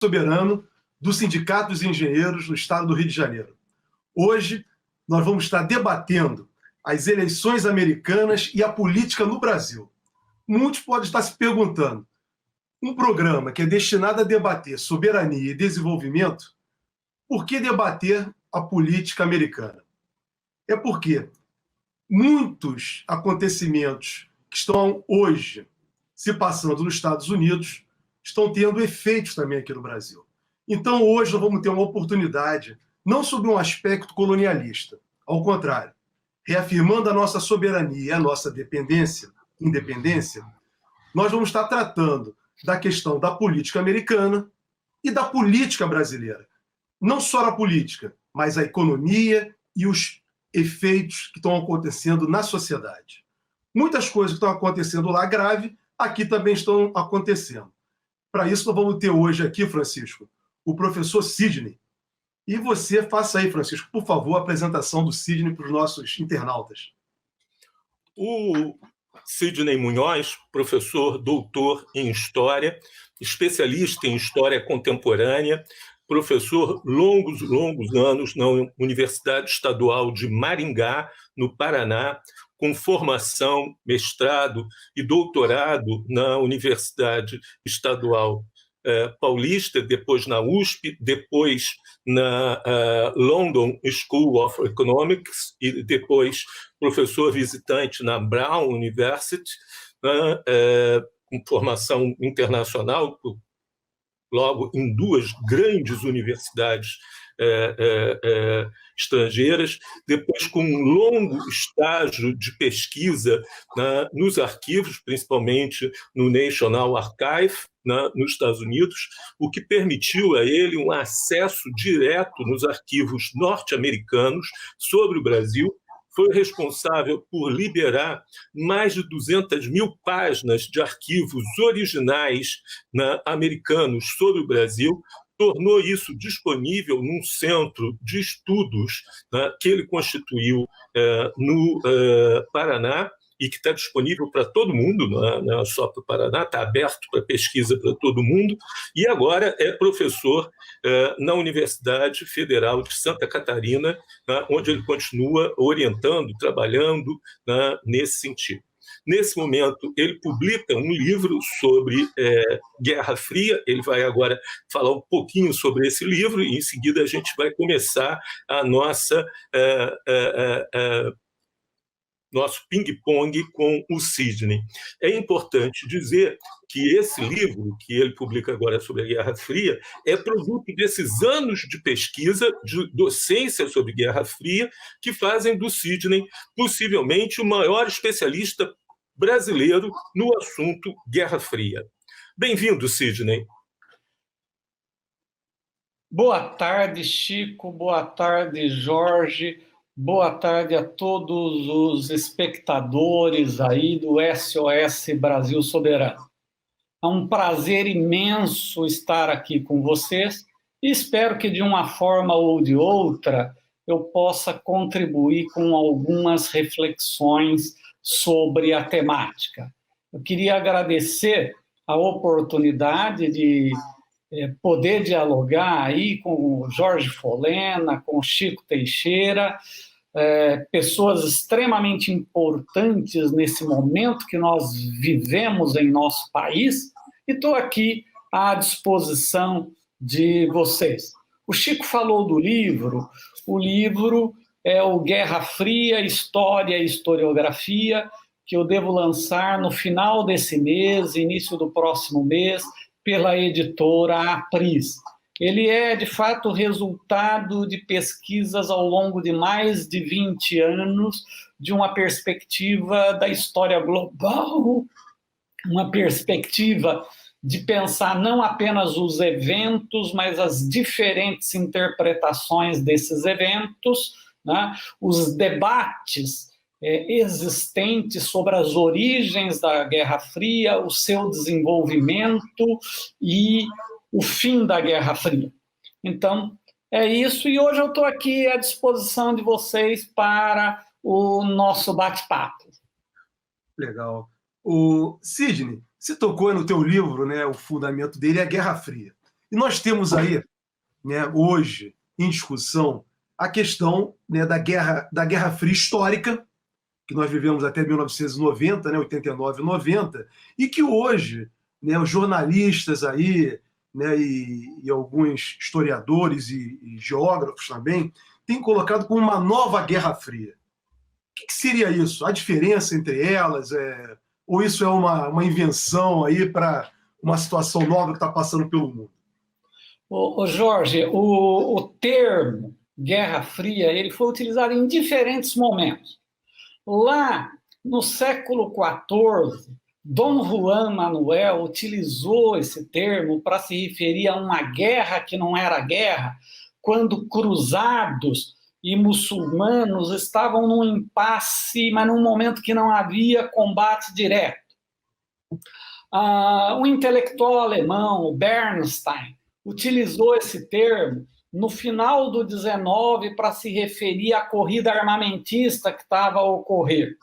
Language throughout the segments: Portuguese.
soberano do Sindicato dos Engenheiros no estado do Rio de Janeiro. Hoje, nós vamos estar debatendo as eleições americanas e a política no Brasil. Muitos podem estar se perguntando, um programa que é destinado a debater soberania e desenvolvimento, por que debater a política americana? É porque muitos acontecimentos que estão hoje se passando nos Estados Unidos estão tendo efeitos também aqui no Brasil. Então, hoje, nós vamos ter uma oportunidade, não sob um aspecto colonialista, ao contrário, reafirmando a nossa soberania e a nossa independência, nós vamos estar tratando da questão da política americana e da política brasileira. Não só a política, mas a economia e os efeitos que estão acontecendo na sociedade. Muitas coisas que estão acontecendo lá grave, aqui também estão acontecendo. Para isso, nós vamos ter hoje aqui, Francisco, o professor Sidney. E você faça aí, Francisco, por favor, a apresentação do Sidney para os nossos internautas. O Sidney Munhoz, professor doutor em História, especialista em História Contemporânea, professor longos anos na Universidade Estadual de Maringá, no Paraná, com formação, mestrado e doutorado na Universidade Estadual Paulista, depois na USP, depois na London School of Economics e depois professor visitante na Brown University, com formação internacional, logo em duas grandes universidades estrangeiras, depois com um longo estágio de pesquisa nos arquivos, principalmente no National Archive, nos Estados Unidos, o que permitiu a ele um acesso direto nos arquivos norte-americanos sobre o Brasil. Foi responsável por liberar mais de 200 mil páginas de arquivos originais americanos sobre o Brasil, tornou isso disponível num centro de estudos que ele constituiu no Paraná e que está disponível para todo mundo, não é só para o Paraná, está aberto para pesquisa para todo mundo, e agora é professor na Universidade Federal de Santa Catarina, onde ele continua orientando, trabalhando nesse sentido. Nesse momento, ele publica um livro sobre Guerra Fria. Ele vai agora falar um pouquinho sobre esse livro e, em seguida, a gente vai começar a nosso ping-pong com o Sidney. É importante dizer que esse livro, que ele publica agora sobre a Guerra Fria, é produto desses anos de pesquisa, de docência sobre Guerra Fria, que fazem do Sidney possivelmente o maior especialista brasileiro no assunto Guerra Fria. Bem-vindo, Sidney. Boa tarde, Chico. Boa tarde, Jorge. Boa tarde a todos os espectadores aí do SOS Brasil Soberano. É um prazer imenso estar aqui com vocês e espero que de uma forma ou de outra eu possa contribuir com algumas reflexões sobre a temática. Eu queria agradecer a oportunidade de poder dialogar aí com o Jorge Folena, com o Chico Teixeira, pessoas extremamente importantes nesse momento que nós vivemos em nosso país, e estou aqui à disposição de vocês. O Chico falou do livro, o livro é o Guerra Fria, História e Historiografia, que eu devo lançar no final desse mês, início do próximo mês, pela editora Apris. Ele é, de fato, resultado de pesquisas ao longo de mais de 20 anos, de uma perspectiva da história global, uma perspectiva de pensar não apenas os eventos, mas as diferentes interpretações desses eventos, né? Os debates existentes sobre as origens da Guerra Fria, o seu desenvolvimento e o fim da Guerra Fria. Então, é isso, e hoje eu estou aqui à disposição de vocês para o nosso bate-papo. Legal. O Sidney, você tocou no teu livro, né, o fundamento dele é a Guerra Fria. E nós temos aí, né, hoje, em discussão, a questão, né, da Guerra Fria histórica, que nós vivemos até 1990, né, 89 e 90, e que hoje, né, os jornalistas aí, né, e alguns historiadores e geógrafos também têm colocado como uma nova Guerra Fria. O que seria isso? A diferença entre elas? Ou isso é uma invenção aí para uma situação nova que está passando pelo mundo? Jorge, o termo Guerra Fria ele foi utilizado em diferentes momentos. Lá no século XIV, Dom Juan Manuel utilizou esse termo para se referir a uma guerra que não era guerra, quando cruzados e muçulmanos estavam num impasse, mas num momento que não havia combate direto. Um intelectual alemão, o Bernstein, utilizou esse termo no final do 19 para se referir à corrida armamentista que estava a ocorrer.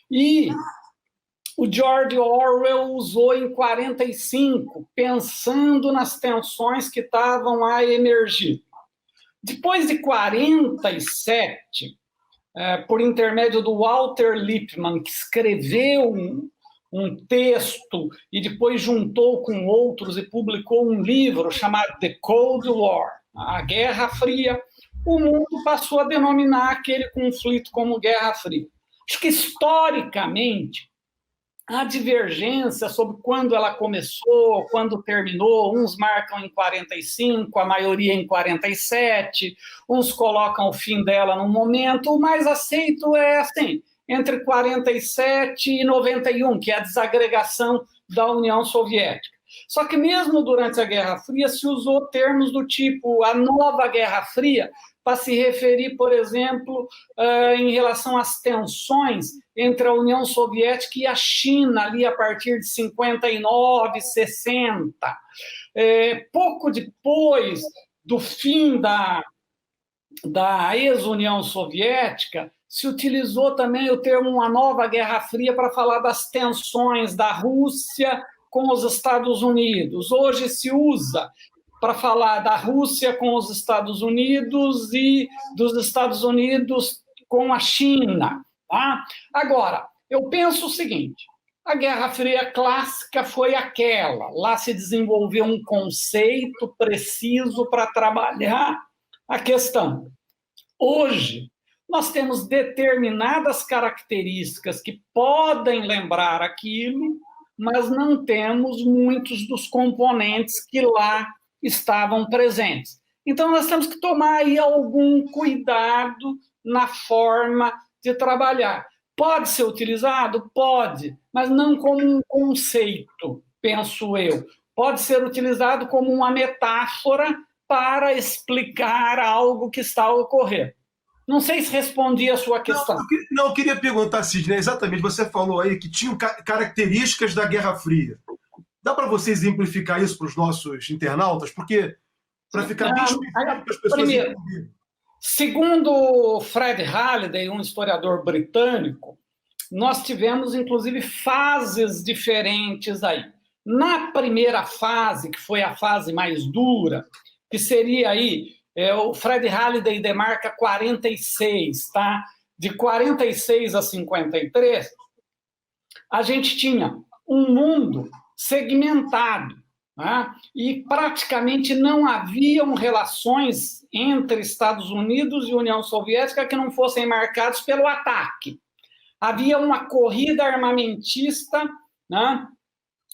E o George Orwell usou em 45, pensando nas tensões que estavam a emergir. Depois de 47, por intermédio do Walter Lippmann, que escreveu um texto e depois juntou com outros e publicou um livro chamado The Cold War, a Guerra Fria, o mundo passou a denominar aquele conflito como Guerra Fria. Acho que, historicamente, há divergência sobre quando ela começou, quando terminou. Uns marcam em 45, a maioria em 47, uns colocam o fim dela num momento. O mais aceito é assim, entre 47 e 91, que é a desagregação da União Soviética. Só que mesmo durante a Guerra Fria se usou termos do tipo a nova Guerra Fria para se referir, por exemplo, em relação às tensões entre a União Soviética e a China, ali a partir de 59, 60. Pouco depois do fim da ex-União Soviética, se utilizou também o termo uma nova Guerra Fria para falar das tensões da Rússia com os Estados Unidos. Hoje se usa para falar da Rússia com os Estados Unidos e dos Estados Unidos com a China. Tá? Agora, eu penso o seguinte, a Guerra Fria clássica foi aquela, lá se desenvolveu um conceito preciso para trabalhar a questão. Hoje, nós temos determinadas características que podem lembrar aquilo, mas não temos muitos dos componentes que lá estavam presentes. Então, nós temos que tomar aí algum cuidado na forma de trabalhar. Pode ser utilizado? Pode, mas não como um conceito, penso eu. Pode ser utilizado como uma metáfora para explicar algo que está a ocorrer. Não sei se respondi a sua questão. Não, eu queria perguntar, Sidney, exatamente, você falou aí que tinham características da Guerra Fria. Dá para você exemplificar isso para os nossos internautas? Porque, para ficar bem específico para as pessoas primeiro, entenderem. Segundo Fred Halliday, um historiador britânico, nós tivemos, inclusive, fases diferentes aí. Na primeira fase, que foi a fase mais dura, que seria aí, o Fred Halliday demarca 46, tá? De 46 a 53, a gente tinha um mundo segmentado, tá? E praticamente não haviam relações entre Estados Unidos e União Soviética que não fossem marcados pelo ataque. Havia uma corrida armamentista, né,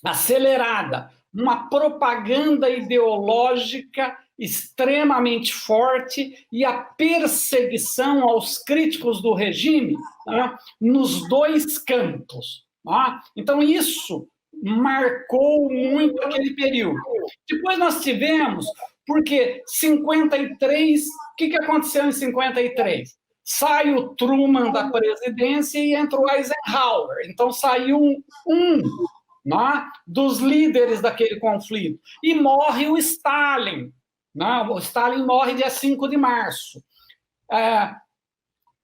acelerada, uma propaganda ideológica extremamente forte e a perseguição aos críticos do regime, né, nos dois campos. Tá? Então, isso marcou muito aquele período. Depois nós tivemos, porque 53, o que aconteceu em 53? Sai o Truman da presidência e entra o Eisenhower. Então, saiu né, dos líderes daquele conflito. E morre o Stalin. Né? O Stalin morre dia 5 de março.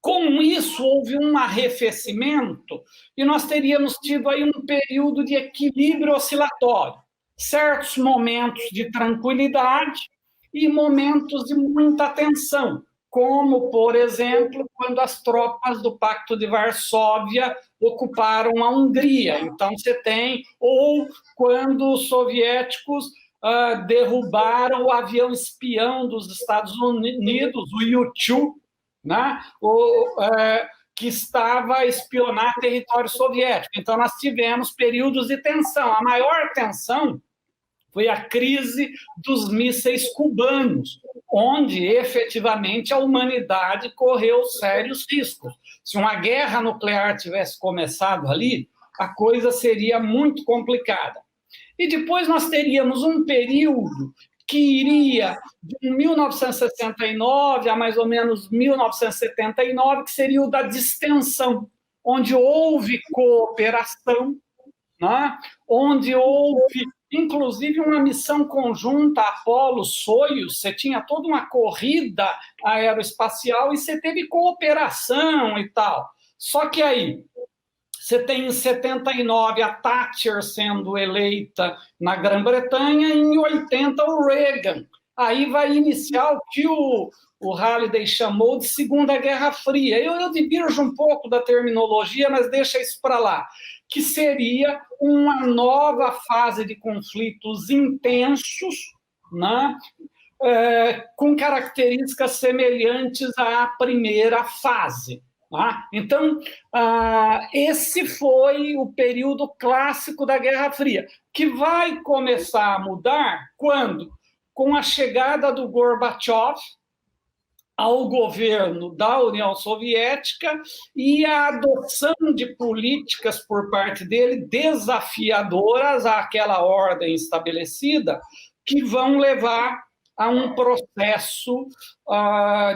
Com isso, houve um arrefecimento e nós teríamos tido aí um período de equilíbrio oscilatório. certos momentos de tranquilidade e momentos de muita tensão, como, por exemplo, quando as tropas do Pacto de Varsóvia ocuparam a Hungria. Então, você tem... Ou quando os soviéticos derrubaram o avião espião dos Estados Unidos, o U-2, né? Que estava a espionar território soviético. Então, nós tivemos períodos de tensão. A maior tensão foi a crise dos mísseis cubanos, onde, efetivamente, a humanidade correu sérios riscos. Se uma guerra nuclear tivesse começado ali, a coisa seria muito complicada. E depois nós teríamos um período que iria de 1969 a mais ou menos 1979, que seria o da distensão, onde houve cooperação, né? Onde houve, inclusive, uma missão conjunta Apollo-Soyuz. Você tinha toda uma corrida aeroespacial e você teve cooperação e tal. Só que aí, você tem em 79 a Thatcher sendo eleita na Grã-Bretanha e em 80 o Reagan. Aí vai iniciar o que o Halliday chamou de Segunda Guerra Fria. Eu divirjo um pouco da terminologia, mas deixa isso para lá, que seria uma nova fase de conflitos intensos, né? Com características semelhantes à primeira fase. Então, esse foi o período clássico da Guerra Fria, que vai começar a mudar quando? Com a chegada do Gorbachev ao governo da União Soviética e a adoção de políticas por parte dele desafiadoras àquela ordem estabelecida, que vão levar a um processo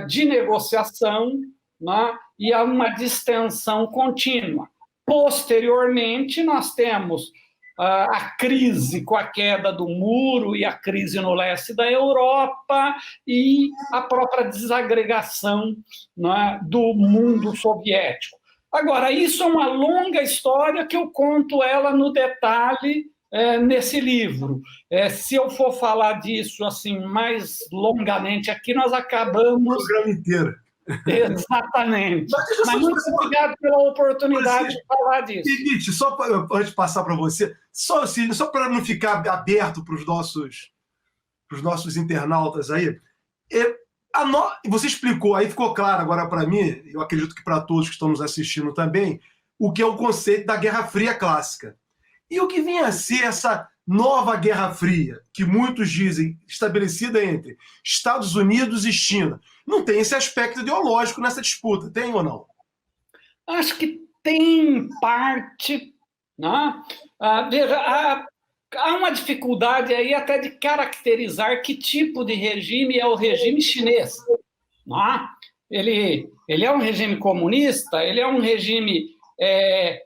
de negociação, né, e a uma distensão contínua. Posteriormente, nós temos a crise com a queda do muro e a crise no leste da Europa e a própria desagregação, né, do mundo soviético. Agora, isso é uma longa história que eu conto ela no detalhe nesse livro. Se eu for falar disso assim mais longamente aqui, nós acabamos... O programa inteiro. Exatamente. Mas muito obrigado pela oportunidade de falar disso. Nietzsche, só antes de passar para você, só para não ficar aberto para os nossos internautas aí, você explicou, aí ficou claro agora para mim, eu acredito que para todos que estão nos assistindo também, o que é o conceito da Guerra Fria clássica. E o que vinha a ser essa nova Guerra Fria, que muitos dizem estabelecida entre Estados Unidos e China. Não tem esse aspecto ideológico nessa disputa, tem ou não? Acho que tem parte, né? Veja, há uma dificuldade aí até de caracterizar que tipo de regime é o regime chinês. Né? Ele é um regime comunista, ele é um regime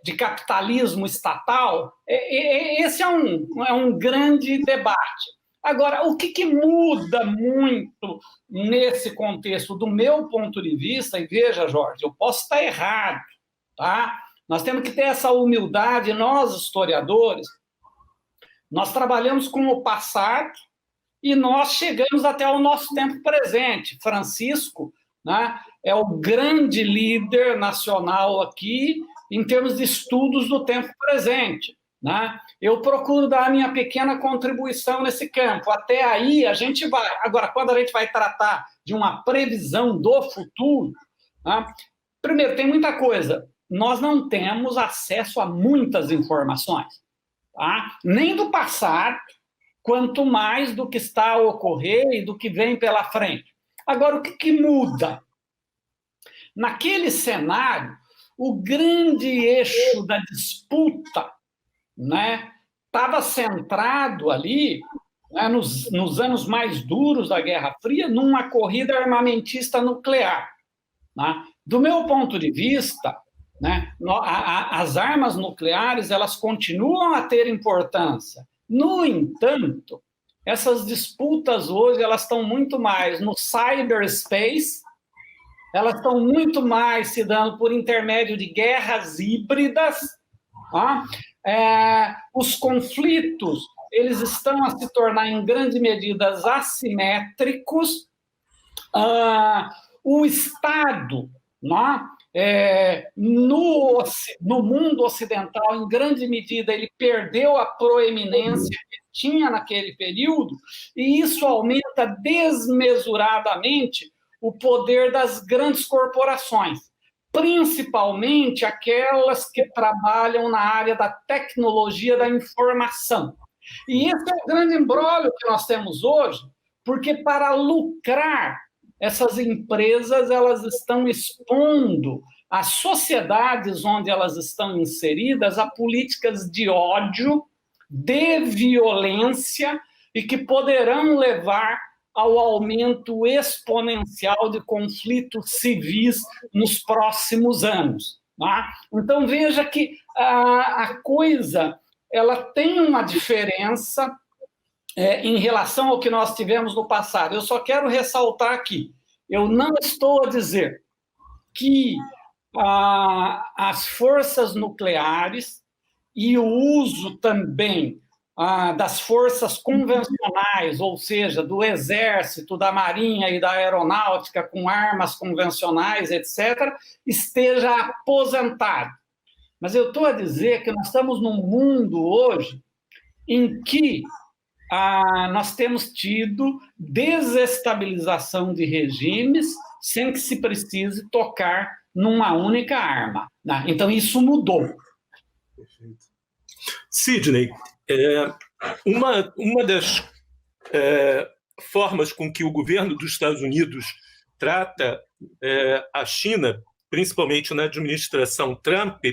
de capitalismo estatal. Esse é um grande debate. Agora, o que muda muito nesse contexto, do meu ponto de vista, e veja, Jorge, eu posso estar errado, tá? Nós temos que ter essa humildade, nós, historiadores, nós trabalhamos com o passado e nós chegamos até o nosso tempo presente. Francisco, né, é o grande líder nacional aqui em termos de estudos do tempo presente. Né? Eu procuro dar a minha pequena contribuição nesse campo. Até aí a gente vai. Agora, quando a gente vai tratar de uma previsão do futuro, né? Primeiro, tem muita coisa. Nós não temos acesso a muitas informações, tá? Nem do passado, quanto mais do que está a ocorrer e do que vem pela frente. Agora, o que muda? Naquele cenário, o grande eixo da disputa, né, estava centrado ali, né, nos anos mais duros da Guerra Fria, numa corrida armamentista nuclear. Né? Do meu ponto de vista, né, as armas nucleares elas continuam a ter importância. No entanto, essas disputas hoje elas estão muito mais no cyberspace, elas estão muito mais se dando por intermédio de guerras híbridas, tá? Os conflitos eles estão a se tornar, em grande medida, assimétricos. O Estado, né, no mundo ocidental, em grande medida, ele perdeu a proeminência que tinha naquele período, e isso aumenta desmesuradamente o poder das grandes corporações, principalmente aquelas que trabalham na área da tecnologia da informação. E esse é o grande imbróglio que nós temos hoje, porque para lucrar, essas empresas elas estão expondo as sociedades onde elas estão inseridas a políticas de ódio, de violência, e que poderão levar ao aumento exponencial de conflitos civis nos próximos anos. Tá? Então, veja que a coisa ela tem uma diferença em relação ao que nós tivemos no passado. Eu só quero ressaltar aqui, eu não estou a dizer que as forças nucleares e o uso também das forças convencionais, ou seja, do exército, da marinha e da aeronáutica com armas convencionais, etc., esteja aposentado. Mas eu estou a dizer que nós estamos num mundo hoje em que nós temos tido desestabilização de regimes sem que se precise tocar numa única arma. Né? Então, isso mudou. Perfeito. Sidney, uma das formas com que o governo dos Estados Unidos trata a China, principalmente na administração Trump,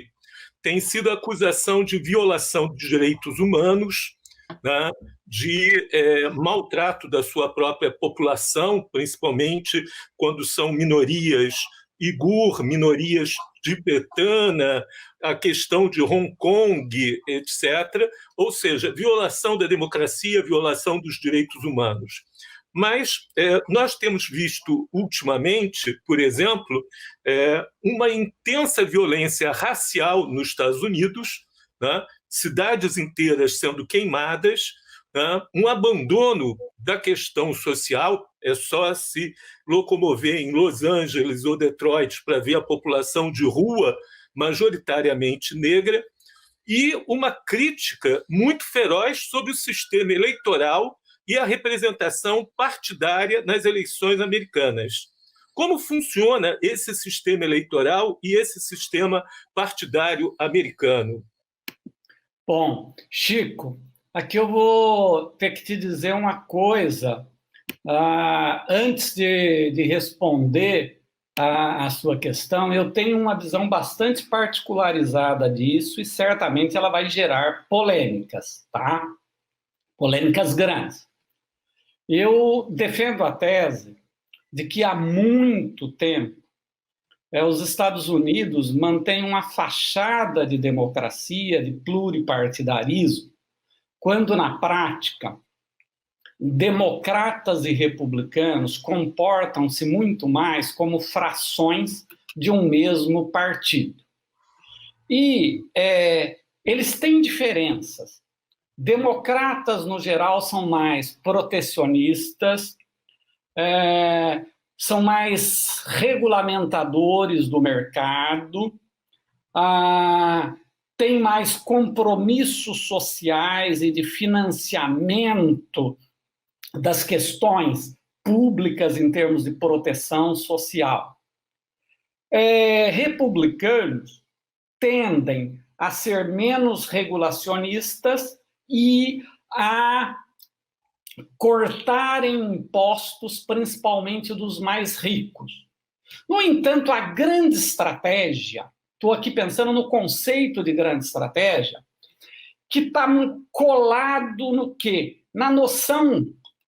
tem sido a acusação de violação de direitos humanos, né, de maltrato da sua própria população, principalmente quando são minorias uigur, minorias tibetana, a questão de Hong Kong, etc. Ou seja, violação da democracia, violação dos direitos humanos. Mas nós temos visto ultimamente, por exemplo, uma intensa violência racial nos Estados Unidos, né? Cidades inteiras sendo queimadas, né? Um abandono da questão social. É só se locomover em Los Angeles ou Detroit para ver a população de rua majoritariamente negra, e uma crítica muito feroz sobre o sistema eleitoral e a representação partidária nas eleições americanas. Como funciona esse sistema eleitoral e esse sistema partidário americano? Bom, Chico, aqui eu vou ter que te dizer uma coisa. Antes de responder a sua questão, eu tenho uma visão bastante particularizada disso e certamente ela vai gerar polêmicas, tá? Polêmicas grandes. Eu defendo a tese de que há muito tempo os Estados Unidos mantêm uma fachada de democracia, de pluripartidarismo, quando, na prática, democratas e republicanos comportam-se muito mais como frações de um mesmo partido. E eles têm diferenças. Democratas, no geral, são mais protecionistas, são mais regulamentadores do mercado, têm mais compromissos sociais e de financiamento das questões públicas em termos de proteção social. Republicanos tendem a ser menos regulacionistas e a cortarem impostos, principalmente dos mais ricos. No entanto, a grande estratégia, estou aqui pensando no conceito de grande estratégia, que está colado no quê? Na noção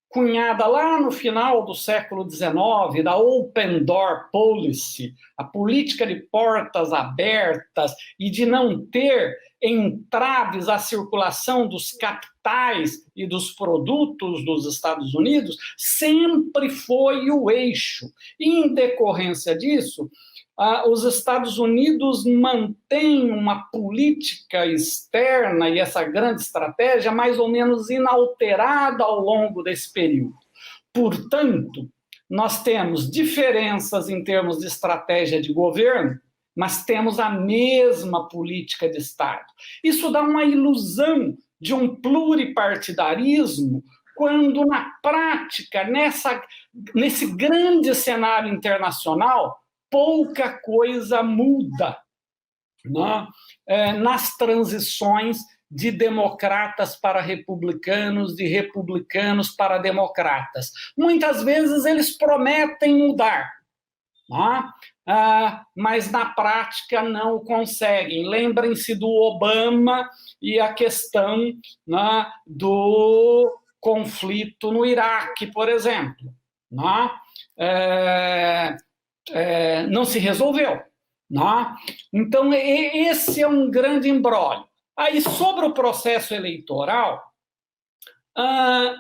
cunhada lá no final do século XIX, da Open Door Policy, a política de portas abertas e de não ter entraves à circulação dos capitais e dos produtos dos Estados Unidos, sempre foi o eixo. E, em decorrência disso, os Estados Unidos mantêm uma política externa e essa grande estratégia mais ou menos inalterada ao longo desse período. Portanto, nós temos diferenças em termos de estratégia de governo, mas temos a mesma política de Estado. Isso dá uma ilusão de um pluripartidarismo, quando, na prática, nesse grande cenário internacional, pouca coisa muda, né? Nas transições de democratas para republicanos, de republicanos para democratas. Muitas vezes eles prometem mudar, né? Mas na prática não o conseguem. Lembrem-se do Obama e a questão, né, do conflito no Iraque, por exemplo, né? Não se resolveu, né? Então, esse é um grande imbróglio. Aí, sobre o processo eleitoral,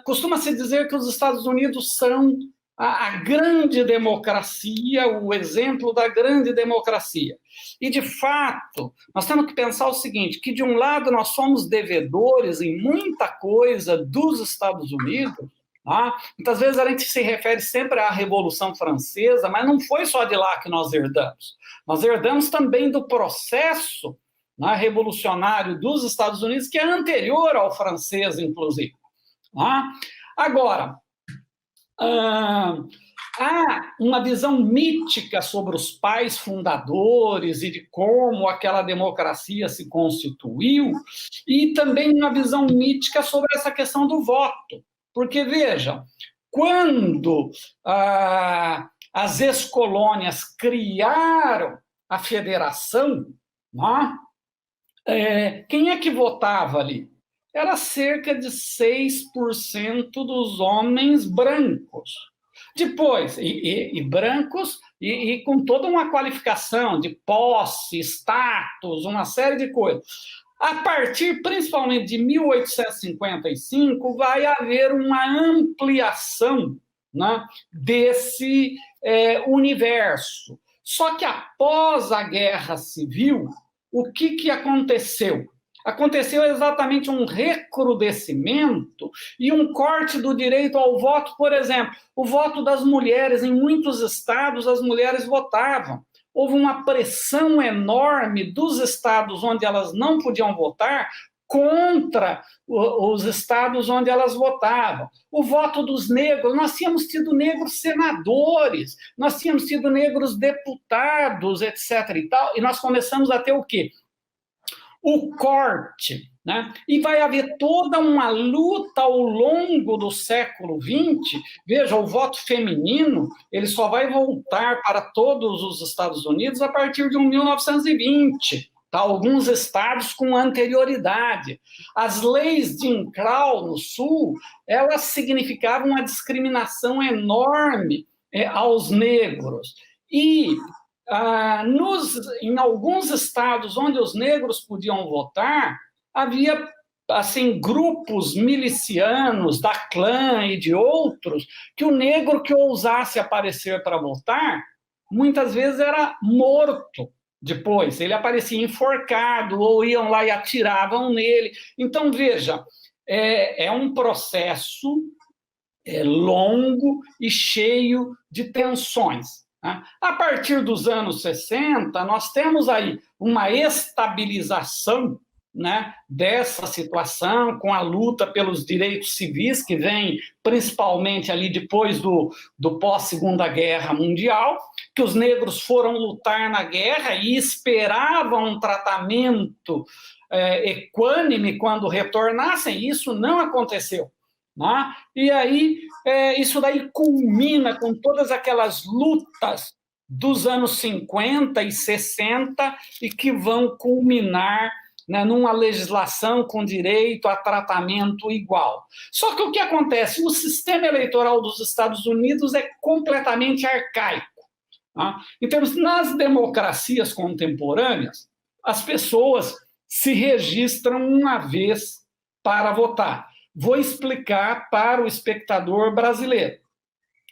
costuma-se dizer que os Estados Unidos são a grande democracia, o exemplo da grande democracia. E, de fato, nós temos que pensar o seguinte, que, de um lado, nós somos devedores em muita coisa dos Estados Unidos, tá? Muitas vezes a gente se refere sempre à Revolução Francesa, mas não foi só de lá que nós herdamos. Nós herdamos também do processo, né, revolucionário dos Estados Unidos, que é anterior ao francês, inclusive. Tá? Agora, há uma visão mítica sobre os pais fundadores e de como aquela democracia se constituiu, e também uma visão mítica sobre essa questão do voto. Porque, vejam, quando as ex-colônias criaram a federação, né, quem é que votava ali? Era cerca de 6% dos homens brancos. Depois, e brancos, e com toda uma qualificação de posse, status, uma série de coisas. A partir, principalmente, de 1855, vai haver uma ampliação, né, desse universo. Só que após a Guerra Civil, o que aconteceu? Aconteceu exatamente um recrudescimento e um corte do direito ao voto. Por exemplo, o voto das mulheres. Em muitos estados, as mulheres votavam. Houve uma pressão enorme dos estados onde elas não podiam votar contra os estados onde elas votavam. O voto dos negros, nós tínhamos tido negros senadores, nós tínhamos tido negros deputados, etc. e tal, e nós começamos a ter o quê? O corte, né? E vai haver toda uma luta ao longo do século XX. Veja, o voto feminino ele só vai voltar para todos os Estados Unidos a partir de 1920. Tá? Alguns estados com anterioridade. As leis de Jim Crow no Sul, elas significavam uma discriminação enorme aos negros. E em alguns estados onde os negros podiam votar, havia assim, grupos milicianos da Klan e de outros, que o negro que ousasse aparecer para votar, muitas vezes era morto depois. Ele aparecia enforcado, ou iam lá e atiravam nele. Então, veja, é um processo longo e cheio de tensões. A partir dos anos 60, nós temos aí uma estabilização, né, dessa situação, com a luta pelos direitos civis, que vem principalmente ali depois do pós-Segunda Guerra Mundial, que os negros foram lutar na guerra e esperavam um tratamento equânime quando retornassem, e isso não aconteceu. Né? E aí, isso daí culmina com todas aquelas lutas dos anos 50 e 60 e que vão culminar, né, numa legislação com direito a tratamento igual. Só que o que acontece? O sistema eleitoral dos Estados Unidos é completamente arcaico. Tá? Então, nas democracias contemporâneas, as pessoas se registram uma vez para votar. Vou explicar para o espectador brasileiro.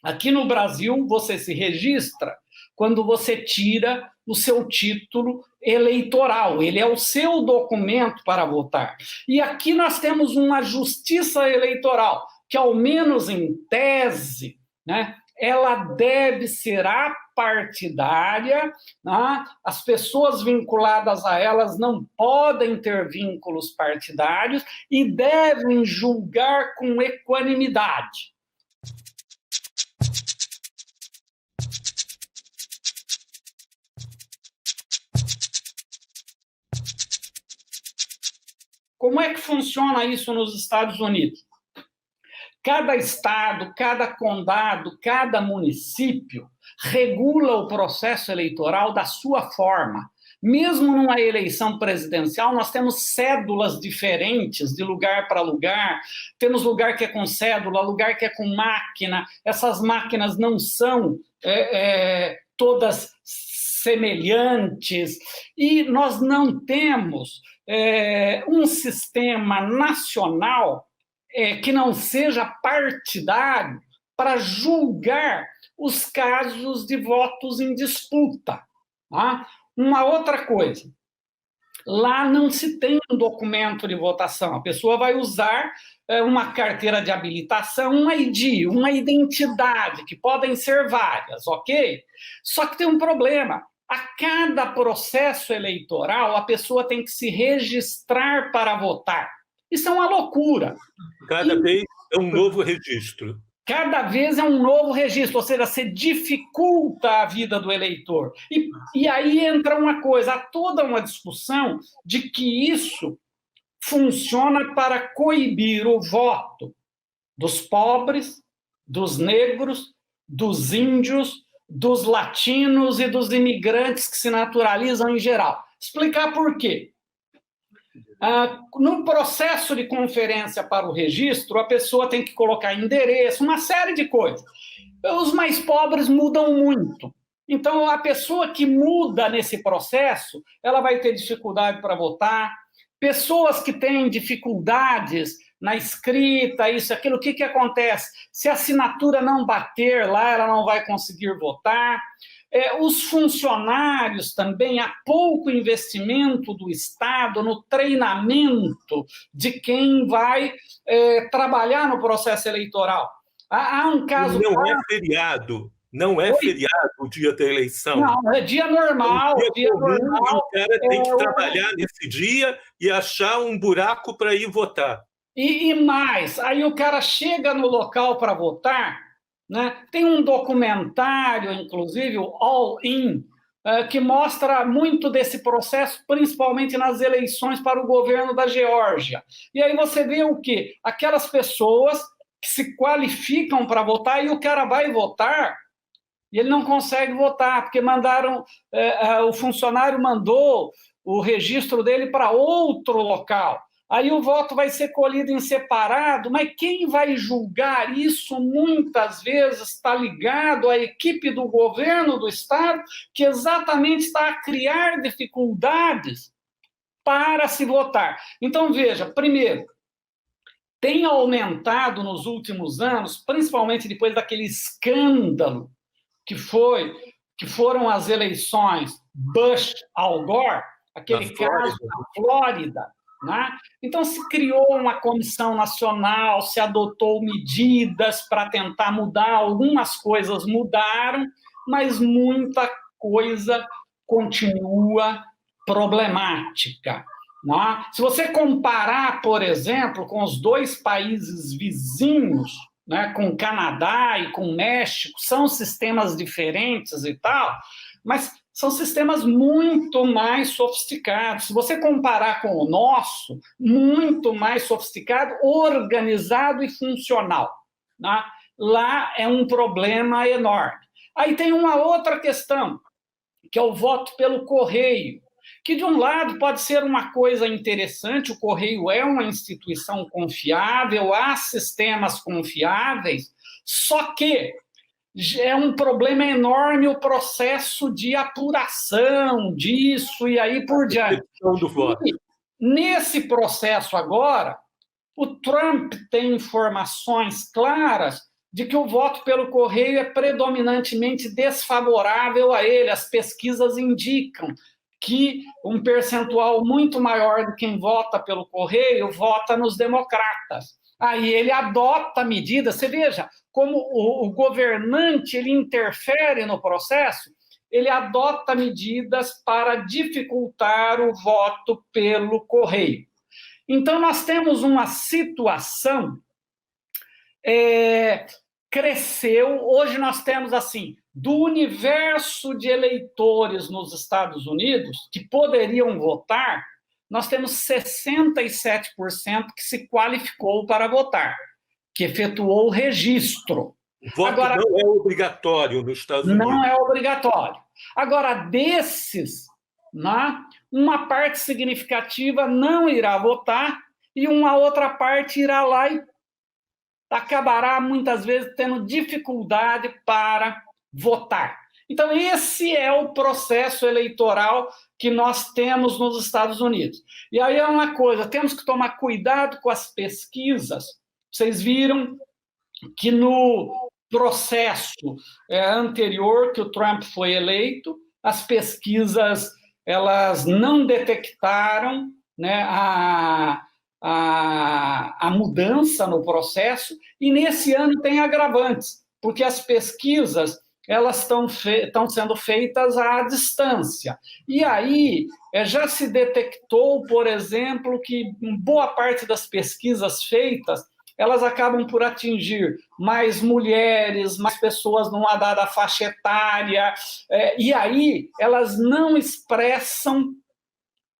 Aqui no Brasil, você se registra quando você tira o seu título eleitoral. Ele é o seu documento para votar. E aqui nós temos uma justiça eleitoral, que, ao menos em tese, né, ela deve ser apartidária, né? As pessoas vinculadas a elas não podem ter vínculos partidários e devem julgar com equanimidade. Como é que funciona isso nos Estados Unidos? Cada estado, cada condado, cada município regula o processo eleitoral da sua forma. Mesmo numa eleição presidencial, nós temos cédulas diferentes de lugar para lugar. Temos lugar que é com cédula, lugar que é com máquina. Essas máquinas não são todas semelhantes. E nós não temos um sistema nacional que não seja partidário para julgar os casos de votos em disputa. Tá? Uma outra coisa, lá não se tem um documento de votação, a pessoa vai usar uma carteira de habilitação, um ID, uma identidade, que podem ser várias, ok? Só que tem um problema. A cada processo eleitoral, a pessoa tem que se registrar para votar. Isso é uma loucura. Cada vez é um novo registro. Cada vez é um novo registro, ou seja, você dificulta a vida do eleitor. E aí entra uma coisa, há toda uma discussão de que isso funciona para coibir o voto dos pobres, dos negros, dos índios, dos latinos e dos imigrantes que se naturalizam em geral. Explicar por quê. No processo de conferência para o registro, a pessoa tem que colocar endereço, uma série de coisas. Os mais pobres mudam muito. Então, a pessoa que muda nesse processo, ela vai ter dificuldade para votar. Pessoas que têm dificuldades na escrita, isso, aquilo, o que acontece? Se a assinatura não bater lá, ela não vai conseguir votar. Os funcionários também, há pouco investimento do Estado no treinamento de quem vai trabalhar no processo eleitoral. Há um caso... Não é feriado. Não é feriado o dia da eleição. Não, é dia normal. Dia normal. O cara tem que trabalhar nesse dia e achar um buraco para ir votar. E mais, aí o cara chega no local para votar, né? Tem um documentário, inclusive, o All In, que mostra muito desse processo, principalmente nas eleições para o governo da Geórgia. E aí você vê o quê? Aquelas pessoas que se qualificam para votar e o cara vai votar e ele não consegue votar, porque mandaram, o funcionário mandou o registro dele para outro local. Aí o voto vai ser colhido em separado, mas quem vai julgar isso muitas vezes está ligado à equipe do governo do Estado, que exatamente está a criar dificuldades para se votar. Então, veja, primeiro, tem aumentado nos últimos anos, principalmente depois daquele escândalo que foram as eleições Bush-Al Gore, aquele caso na Flórida, né? Então, se criou uma comissão nacional, se adotou medidas para tentar mudar, algumas coisas mudaram, mas muita coisa continua problemática. Né? Se você comparar, por exemplo, com os dois países vizinhos, né, com o Canadá e com o México, são sistemas diferentes e tal, mas são sistemas muito mais sofisticados. Se você comparar com o nosso, muito mais sofisticado, organizado e funcional. Né? Lá é um problema enorme. Aí tem uma outra questão, que é o voto pelo correio, que, de um lado, pode ser uma coisa interessante, o correio é uma instituição confiável, há sistemas confiáveis, só que é um problema enorme o processo de apuração disso e aí por diante. E nesse processo agora, o Trump tem informações claras de que o voto pelo correio é predominantemente desfavorável a ele. As pesquisas indicam que um percentual muito maior de quem vota pelo correio vota nos democratas. Aí ele adota medidas. Você veja como o governante ele interfere no processo, ele adota medidas para dificultar o voto pelo correio. Então, nós temos uma situação, cresceu, hoje nós temos, assim, do universo de eleitores nos Estados Unidos que poderiam votar, nós temos 67% que se qualificou para votar, que efetuou o registro. O voto agora, não é obrigatório nos Estados Unidos. Não é obrigatório. Agora, desses, né, uma parte significativa não irá votar e uma outra parte irá lá e acabará, muitas vezes, tendo dificuldade para votar. Então, esse é o processo eleitoral que nós temos nos Estados Unidos. E aí é uma coisa, temos que tomar cuidado com as pesquisas. Vocês viram que no processo anterior que o Trump foi eleito, as pesquisas elas não detectaram, né, a mudança no processo, e nesse ano tem agravantes, porque as pesquisas elas estão sendo feitas à distância. E aí já se detectou, por exemplo, que boa parte das pesquisas feitas elas acabam por atingir mais mulheres, mais pessoas numa dada faixa etária, e aí elas não expressam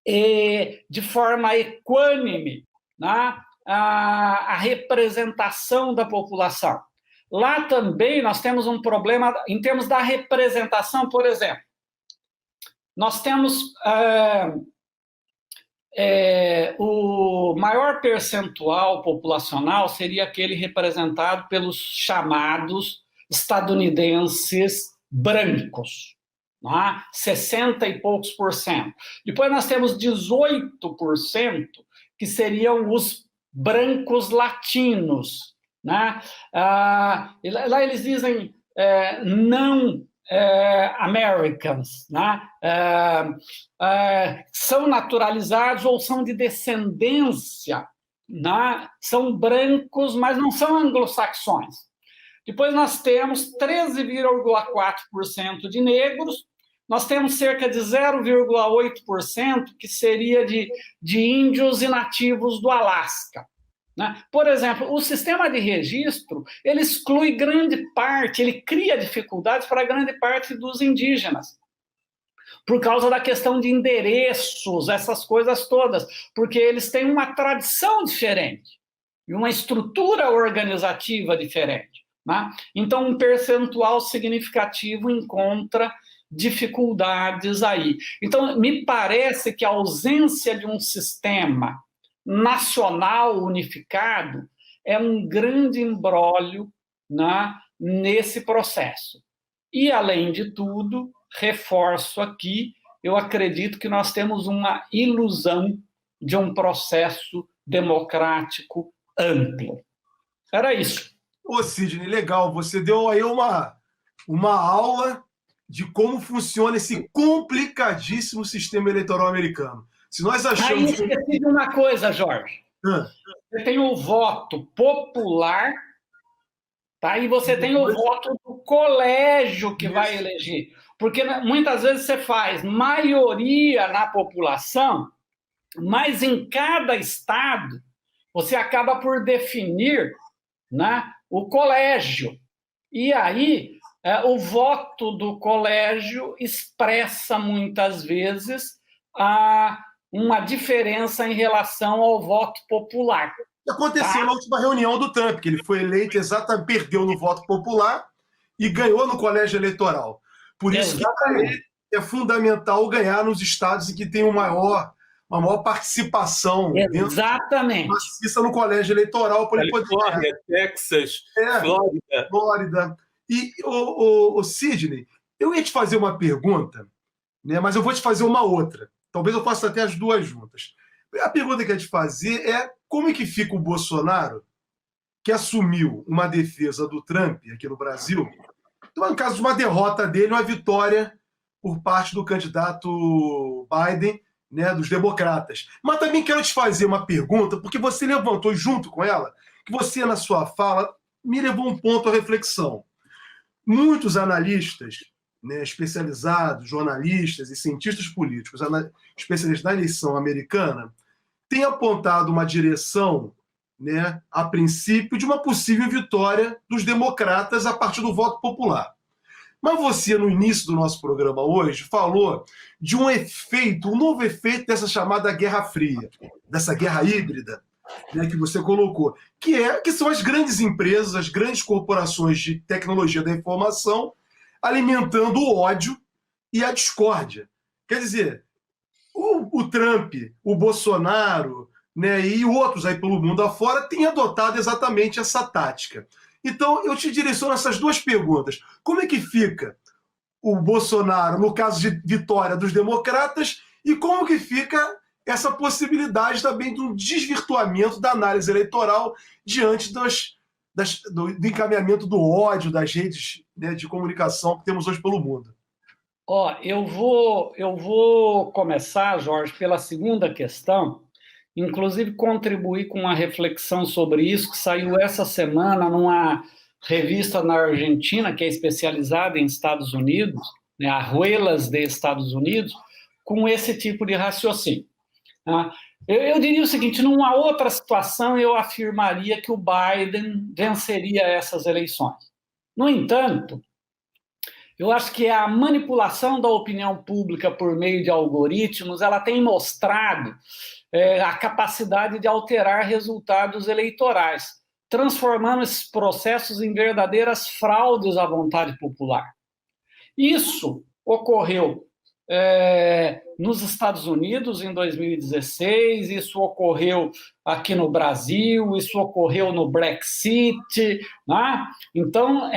de forma equânime, né, a representação da população. Lá também nós temos um problema em termos da representação, por exemplo. Nós temos o maior percentual populacional seria aquele representado pelos chamados estadunidenses brancos, né? 60 e poucos %. Depois nós temos 18% que seriam os brancos latinos, né? Lá eles dizem não Americans, né? São naturalizados ou são de descendência, né? São brancos, mas não são anglo-saxões. Depois nós temos 13,4% de negros, nós temos cerca de 0,8% que seria de índios e nativos do Alasca. Né? Por exemplo, o sistema de registro, ele exclui grande parte, ele cria dificuldades para grande parte dos indígenas, por causa da questão de endereços, essas coisas todas, porque eles têm uma tradição diferente e uma estrutura organizativa diferente. Né? Então, um percentual significativo encontra dificuldades aí. Então, me parece que a ausência de um sistema nacional unificado é um grande imbróglio, né, nesse processo. E, além de tudo, reforço aqui, eu acredito que nós temos uma ilusão de um processo democrático amplo. Era isso. Ô, Sidney, legal. Você deu aí uma aula de como funciona esse complicadíssimo sistema eleitoral americano. Se nós achamos... Aí esqueci de uma coisa, Jorge. Você tem o voto popular, tá? E você tem o voto do colégio que vai eleger. Porque muitas vezes você faz maioria na população, mas em cada estado você acaba por definir, né, o colégio. E aí o voto do colégio expressa muitas vezes uma diferença em relação ao voto popular. Aconteceu na última reunião do Trump, que ele foi eleito exatamente, perdeu no voto popular e ganhou no colégio eleitoral. Por isso que é fundamental ganhar nos estados em que tem uma maior participação maciça no colégio eleitoral para ele poder... Califórnia, Texas, Flórida. E, o Sidney, eu ia te fazer uma pergunta, né, mas eu vou te fazer uma outra. Talvez eu faça até as duas juntas. A pergunta que eu ia te fazer é como é que fica o Bolsonaro que assumiu uma defesa do Trump aqui no Brasil, no caso de uma derrota dele, uma vitória por parte do candidato Biden, né, dos democratas. Mas também quero te fazer uma pergunta, porque você levantou junto com ela, que você, na sua fala, me levou um ponto à reflexão. Muitos analistas, né, especializados, jornalistas e cientistas políticos, especialistas na eleição americana, têm apontado uma direção, né, a princípio, de uma possível vitória dos democratas a partir do voto popular. Mas você, no início do nosso programa hoje, falou de um efeito, um novo efeito dessa chamada Guerra Fria, dessa guerra híbrida, né, que você colocou, que são as grandes empresas, as grandes corporações de tecnologia da informação alimentando o ódio e a discórdia. Quer dizer, o Trump, o Bolsonaro, né, e outros aí pelo mundo afora têm adotado exatamente essa tática. Então, eu te direciono essas duas perguntas. Como é que fica o Bolsonaro no caso de vitória dos democratas e como que fica essa possibilidade também de um desvirtuamento da análise eleitoral diante do encaminhamento do ódio das redes, né, de comunicação que temos hoje pelo mundo? Eu vou começar, Jorge, pela segunda questão, inclusive contribuir com uma reflexão sobre isso que saiu essa semana numa revista na Argentina, que é especializada em Estados Unidos, né, Arruelas de Estados Unidos, com esse tipo de raciocínio. Eu diria o seguinte, numa outra situação eu afirmaria que o Biden venceria essas eleições. No entanto, eu acho que a manipulação da opinião pública por meio de algoritmos, ela tem mostrado a capacidade de alterar resultados eleitorais, transformando esses processos em verdadeiras fraudes à vontade popular. Isso ocorreu nos Estados Unidos em 2016, isso ocorreu aqui no Brasil, isso ocorreu no Brexit, né? Então,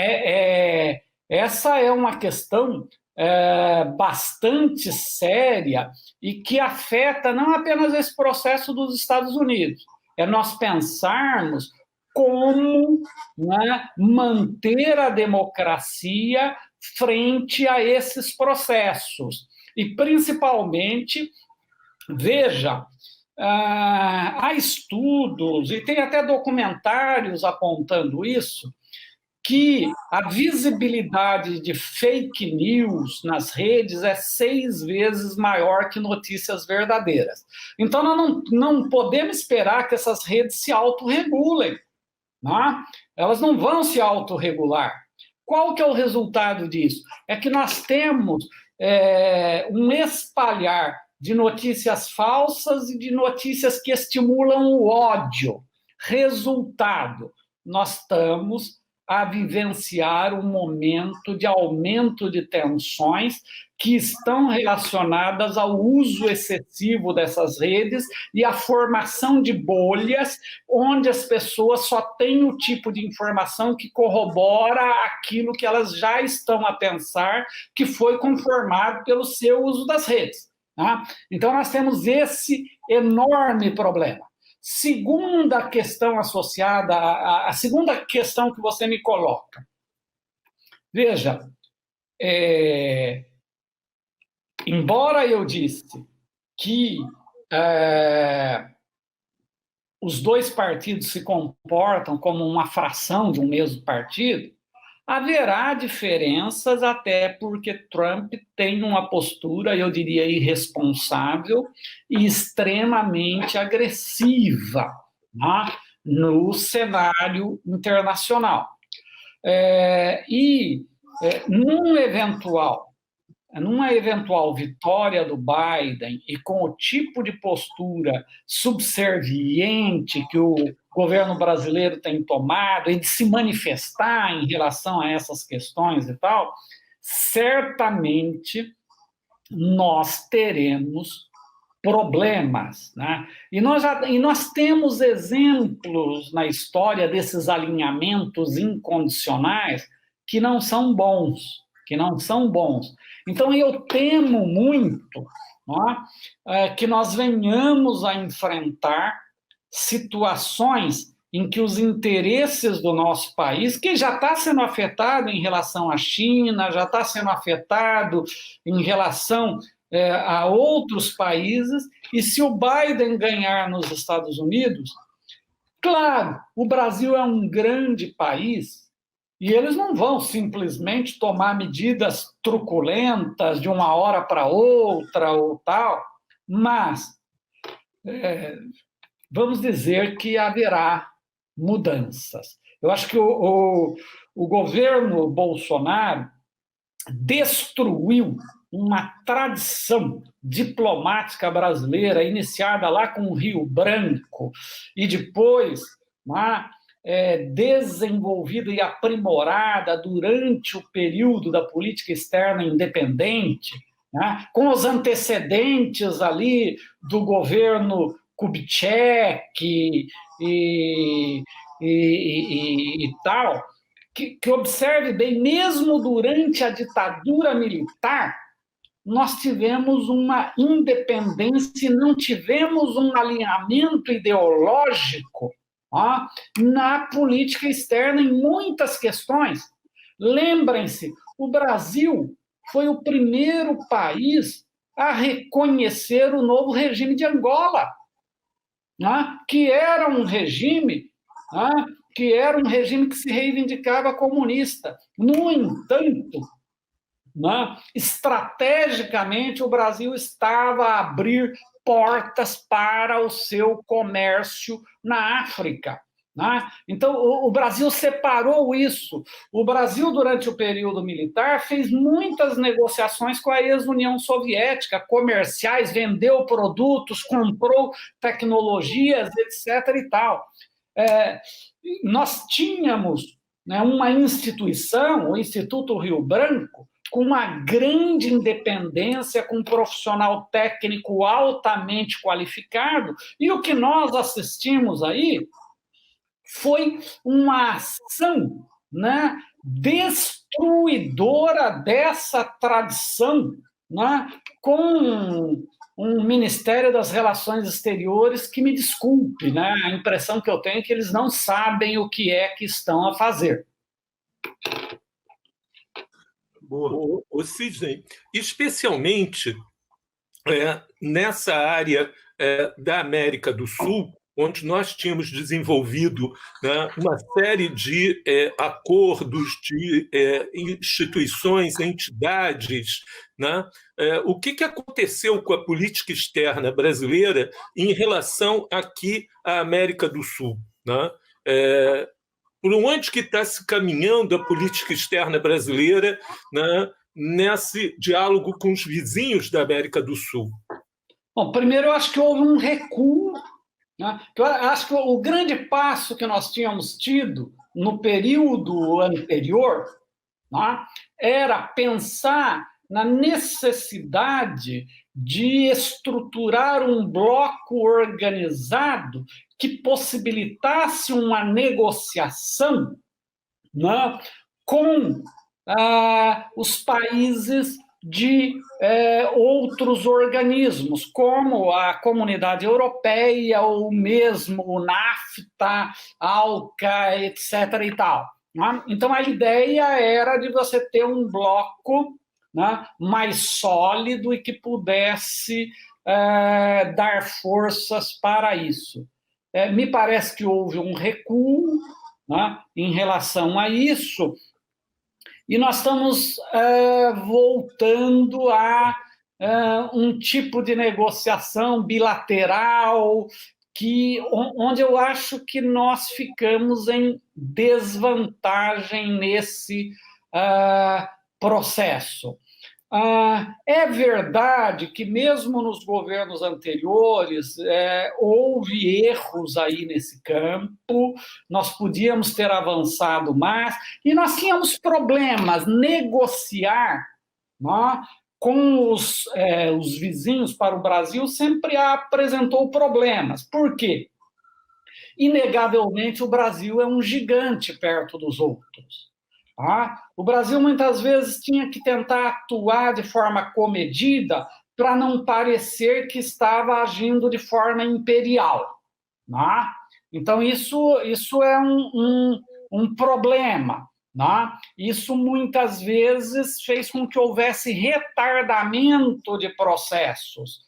essa é uma questão bastante séria e que afeta não apenas esse processo dos Estados Unidos, é nós pensarmos como, né, manter a democracia frente a esses processos. E, principalmente, veja, há estudos, e tem até documentários apontando isso, que a visibilidade de fake news nas redes é 6 vezes maior que notícias verdadeiras. Então, nós não podemos esperar que essas redes se autorregulem, né? Elas não vão se autorregular. Qual que é o resultado disso? É que nós temos um espalhar de notícias falsas e de notícias que estimulam o ódio. Resultado, nós estamos a vivenciar um momento de aumento de tensões que estão relacionadas ao uso excessivo dessas redes e à formação de bolhas, onde as pessoas só têm o tipo de informação que corrobora aquilo que elas já estão a pensar, que foi conformado pelo seu uso das redes. Tá? Então, nós temos esse enorme problema. Segunda questão associada, a segunda questão que você me coloca. Veja, embora eu disse que os dois partidos se comportam como uma fração de um mesmo partido, haverá diferenças até porque Trump tem uma postura, eu diria, irresponsável e extremamente agressiva, né, no cenário internacional. Numa eventual vitória do Biden e com o tipo de postura subserviente que o governo brasileiro tem tomado e de se manifestar em relação a essas questões e tal, certamente nós teremos problemas, né? E nós temos exemplos na história desses alinhamentos incondicionais que não são bons. Então, eu temo muito, né, que nós venhamos a enfrentar situações em que os interesses do nosso país, que já está sendo afetado em relação à China, já está sendo afetado em relação a outros países, e se o Biden ganhar nos Estados Unidos, claro, o Brasil é um grande país e eles não vão simplesmente tomar medidas truculentas de uma hora para outra ou tal, mas vamos dizer que haverá mudanças. Eu acho que o governo Bolsonaro destruiu uma tradição diplomática brasileira iniciada lá com o Rio Branco e depois desenvolvida e aprimorada durante o período da política externa independente, né, com os antecedentes ali do governo Kubitschek e tal, que observe bem, mesmo durante a ditadura militar, nós tivemos uma independência e não tivemos um alinhamento ideológico na política externa em muitas questões. Lembrem-se, o Brasil foi o primeiro país a reconhecer o novo regime de Angola, que era um regime que se reivindicava comunista. No entanto, estrategicamente, o Brasil estava a abrir portas para o seu comércio na África. Então, o Brasil separou isso. O Brasil, durante o período militar, fez muitas negociações com a ex-União Soviética, comerciais, vendeu produtos, comprou tecnologias, etc. e tal. Nós tínhamos uma instituição, o Instituto Rio Branco, com uma grande independência, com um profissional técnico altamente qualificado, e o que nós assistimos aí foi uma ação destruidora dessa tradição, com um Ministério das Relações Exteriores que, me desculpe, a impressão que eu tenho é que eles não sabem o que é que estão a fazer. O Sidney, especialmente nessa área da América do Sul, onde nós tínhamos desenvolvido uma série de acordos de instituições, entidades, o que aconteceu com a política externa brasileira em relação aqui à América do Sul? Por onde que está se caminhando a política externa brasileira nesse diálogo com os vizinhos da América do Sul? Bom, primeiro eu acho que houve um recuo. Eu acho que o grande passo que nós tínhamos tido no período anterior era pensar na necessidade de estruturar um bloco organizado que possibilitasse uma negociação com os países de outros organismos, como a Comunidade Europeia, ou mesmo o NAFTA, ALCA, etc. e tal. Então, a ideia era de você ter um bloco mais sólido e que pudesse dar forças para isso. Me parece que houve um recuo em relação a isso, e nós estamos voltando a um tipo de negociação bilateral onde eu acho que nós ficamos em desvantagem nesse processo. É verdade que, mesmo nos governos anteriores, houve erros aí nesse campo, nós podíamos ter avançado mais, e nós tínhamos problemas. Negociar com os vizinhos para o Brasil sempre apresentou problemas. Por quê? Inegavelmente, o Brasil é um gigante perto dos outros. O Brasil, muitas vezes, tinha que tentar atuar de forma comedida para não parecer que estava agindo de forma imperial. Então, isso é um problema. Né? Isso, muitas vezes, fez com que houvesse retardamento de processos.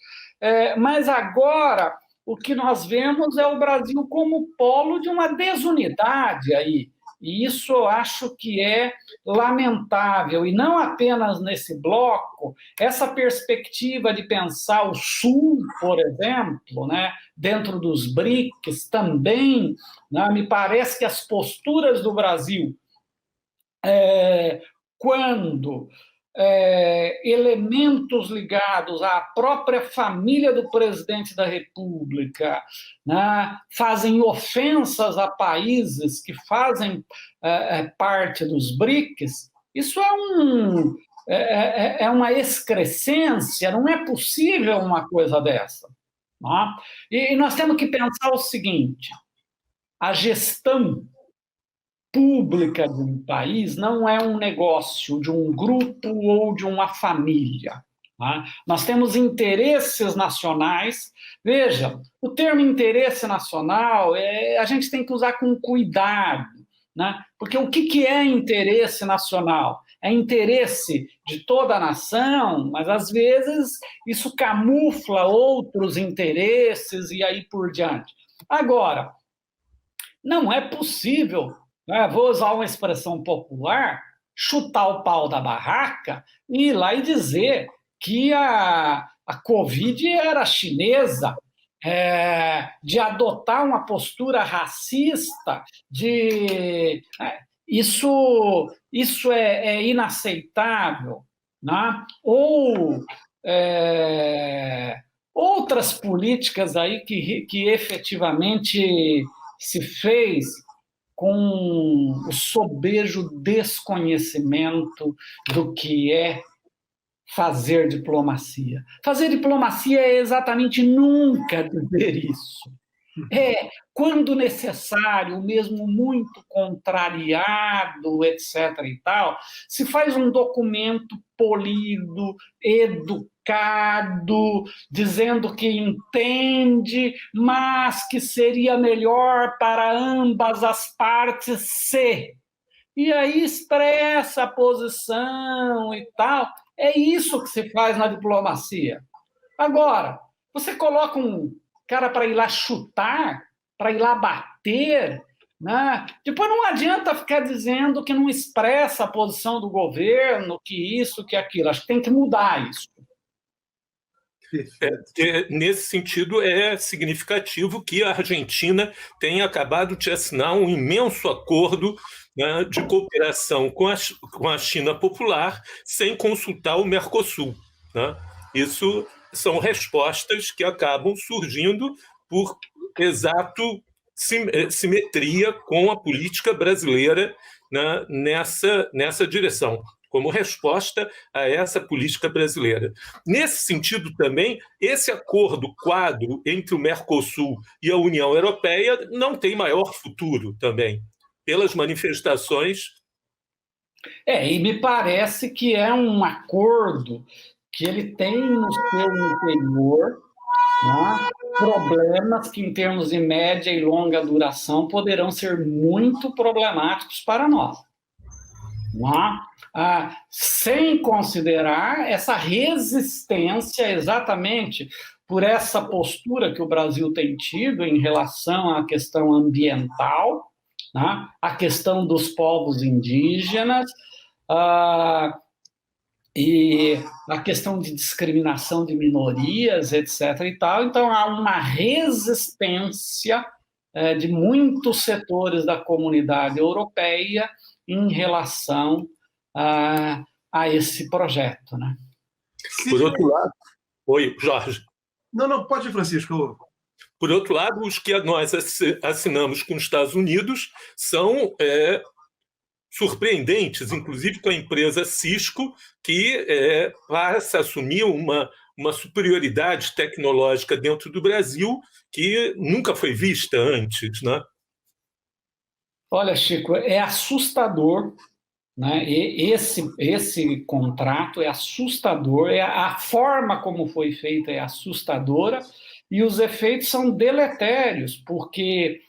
Mas agora, o que nós vemos é o Brasil como polo de uma desunidade aí. E isso eu acho que é lamentável. E não apenas nesse bloco, essa perspectiva de pensar o Sul, por exemplo, né, dentro dos BRICS também, né, me parece que as posturas do Brasil, quando elementos ligados à própria família do presidente da República, né, fazem ofensas a países que fazem parte dos BRICS, isso é uma excrescência, não é possível uma coisa dessa. Né? E nós temos que pensar o seguinte: a gestão pública de um país não é um negócio de um grupo ou de uma família. Tá? Nós temos interesses nacionais. Veja, o termo interesse nacional a gente tem que usar com cuidado, né? Porque o que é interesse nacional? É interesse de toda a nação, mas às vezes isso camufla outros interesses e aí por diante. Agora, não é possível, né, vou usar uma expressão popular, chutar o pau da barraca e ir lá e dizer que a Covid era chinesa, de adotar uma postura racista, isso é inaceitável. Né? Ou outras políticas aí que efetivamente se fez com o sobejo desconhecimento do que é fazer diplomacia. Fazer diplomacia é exatamente nunca dizer isso. Quando necessário, mesmo muito contrariado, etc. e tal, se faz um documento polido, educado, dizendo que entende, mas que seria melhor para ambas as partes se. E aí expressa a posição e tal. É isso que se faz na diplomacia. Agora, você coloca um cara para ir lá chutar, para ir lá bater, né? Depois não adianta ficar dizendo que não expressa a posição do governo, que isso, que aquilo. Acho que tem que mudar isso. Nesse sentido, é significativo que a Argentina tenha acabado de assinar um imenso acordo, né, de cooperação com a China popular sem consultar o Mercosul. Né? Isso são respostas que acabam surgindo por exato simetria com a política brasileira, né, nessa direção, como resposta a essa política brasileira. Nesse sentido também, esse acordo quadro entre o Mercosul e a União Europeia não tem maior futuro também, pelas manifestações. E me parece que é um acordo que ele tem no seu interior, né, problemas que, em termos de média e longa duração, poderão ser muito problemáticos para nós. Né? Sem considerar essa resistência exatamente por essa postura que o Brasil tem tido em relação à questão ambiental, né? A questão dos povos indígenas, e a questão de discriminação de minorias, etc. e tal. Então, há uma resistência de muitos setores da comunidade europeia em relação a esse projeto. Né? Por outro lado... Oi, Jorge. Não, pode ir, Francisco. Por outro lado, os que nós assinamos com os Estados Unidos são surpreendentes, inclusive com a empresa Cisco, que passa a assumir uma superioridade tecnológica dentro do Brasil que nunca foi vista antes. Né? Olha, Chico, é assustador. Né? Esse contrato é assustador, a forma como foi feita é assustadora e os efeitos são deletérios, porque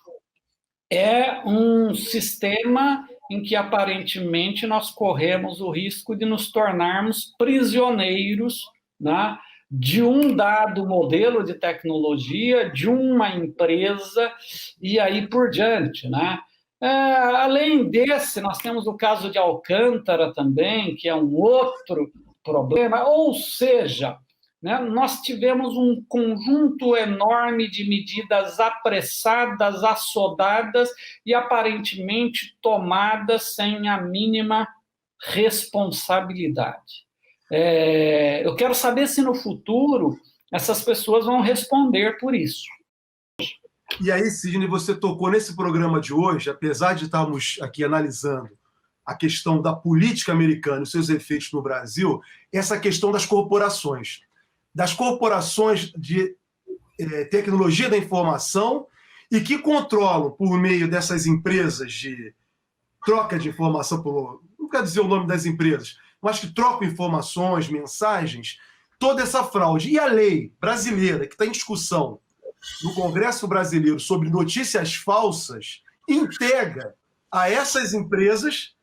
é um sistema em que, aparentemente, nós corremos o risco de nos tornarmos prisioneiros, né, de um dado modelo de tecnologia, de uma empresa, e aí por diante, né? Além desse, nós temos o caso de Alcântara também, que é um outro problema, ou seja, né, nós tivemos um conjunto enorme de medidas apressadas, assodadas e aparentemente tomadas sem a mínima responsabilidade. Eu quero saber se no futuro essas pessoas vão responder por isso. E aí, Sidney, você tocou nesse programa de hoje, apesar de estarmos aqui analisando a questão da política americana e seus efeitos no Brasil, essa questão das corporações de tecnologia da informação e que controlam, por meio dessas empresas de troca de informação, não quero dizer o nome das empresas, mas que trocam informações, mensagens, toda essa fraude. E a lei brasileira, que está em discussão no Congresso brasileiro sobre notícias falsas, integra a essas empresas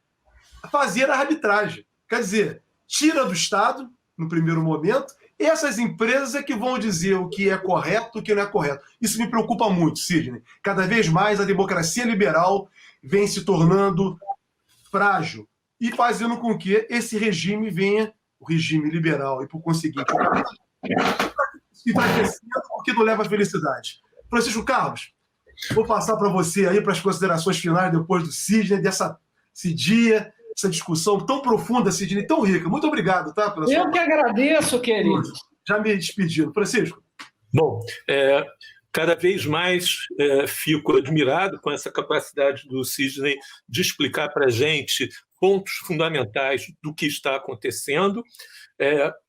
fazer a arbitragem. Quer dizer, tira do Estado, no primeiro momento, e essas empresas é que vão dizer o que é correto e o que não é correto. Isso me preocupa muito, Sidney. Cada vez mais a democracia liberal vem se tornando frágil e fazendo com que esse regime venha, o regime liberal, e por conseguinte, enfraquecendo, porque não leva à felicidade. Francisco Carlos, vou passar para você aí para as considerações finais depois do Sidney, desse dia, essa discussão tão profunda, Sidney, tão rica. Muito obrigado, tá? Eu que agradeço, querido. Já me despedindo. Francisco. Bom, cada vez mais fico admirado com essa capacidade do Sidney de explicar para a gente pontos fundamentais do que está acontecendo,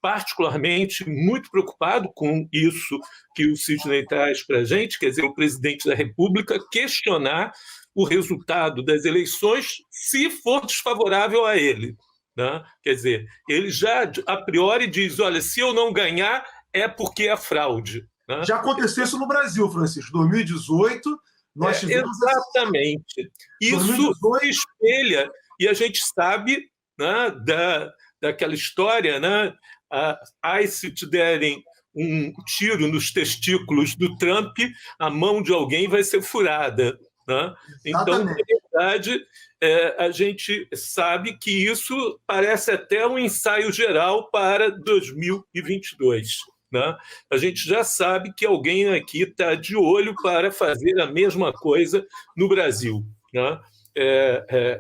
particularmente muito preocupado com isso que o Sidney traz para a gente, quer dizer, o presidente da República questionar o resultado das eleições se for desfavorável a ele, né? Quer dizer, ele já a priori diz, olha, se eu não ganhar é porque é fraude. Né? Já aconteceu isso no Brasil, Francisco. 2018, nós tivemos... Exatamente. Isso 2018... se espelha, e a gente sabe, né, daquela história, né? Se te derem um tiro nos testículos do Trump, a mão de alguém vai ser furada. Né? Então, na verdade, a gente sabe que isso parece até um ensaio geral para 2022. Né? A gente já sabe que alguém aqui está de olho para fazer a mesma coisa no Brasil. Né?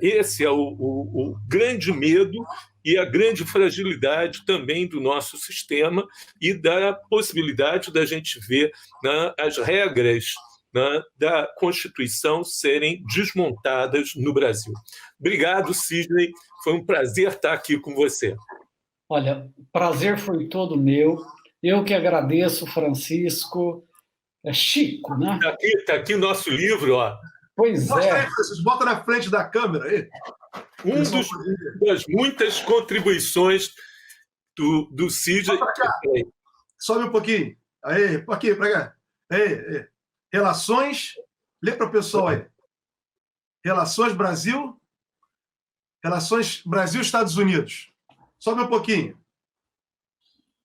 Esse é o grande medo e a grande fragilidade também do nosso sistema e da possibilidade da gente ver, né, as regras, né, da Constituição serem desmontadas no Brasil. Obrigado, Sidney. Foi um prazer estar aqui com você. Olha, o prazer foi todo meu. Eu que agradeço, Francisco. Chico, né? Está aqui o nosso livro, ó. Pois Mostra aí, Francisco, bota na frente da câmera aí. Das muitas contribuições do Sidney. Sobe um pouquinho. Aí, aqui, para cá. Aí. Relações. Lê para o pessoal aí. Relações Brasil-Estados Unidos. Sobe um pouquinho.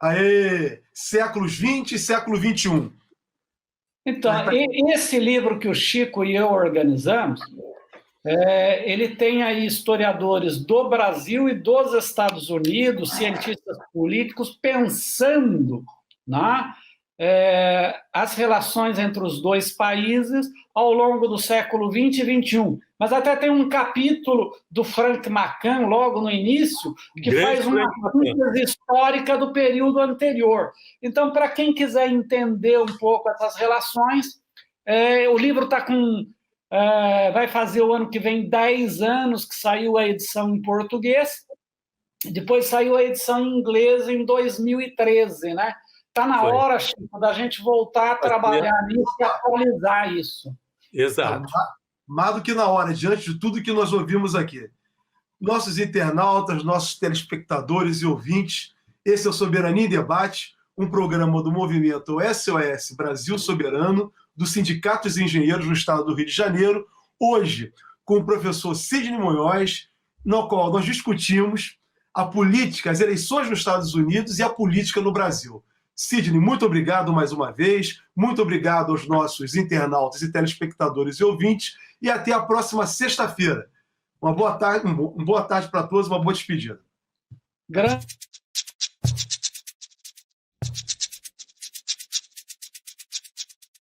Aí, séculos 20 e século 21. Então, esse livro que o Chico e eu organizamos, ele tem aí historiadores do Brasil e dos Estados Unidos, cientistas políticos, pensando, né, as relações entre os dois países ao longo do século 20 e 21. Mas até tem um capítulo do Frank McCann, logo no início, que faz uma síntese histórica do período anterior. Então, para quem quiser entender um pouco essas relações, o livro está com... vai fazer o ano que vem 10 anos que saiu a edição em português, depois saiu a edição em inglês em 2013, né? Está na hora, Chico, da gente voltar a trabalhar nisso e atualizar isso. Exato. Mais do que na hora, diante de tudo que nós ouvimos aqui. Nossos internautas, nossos telespectadores e ouvintes, esse é o Soberania em Debate, um programa do movimento SOS Brasil Soberano, do Sindicato dos Engenheiros no Estado do Rio de Janeiro, hoje com o professor Sidney Munhoz, no qual nós discutimos a política, as eleições nos Estados Unidos e a política no Brasil. Sidney, muito obrigado mais uma vez, muito obrigado aos nossos internautas e telespectadores e ouvintes, e até a próxima sexta-feira. Uma boa tarde para todos, uma boa despedida.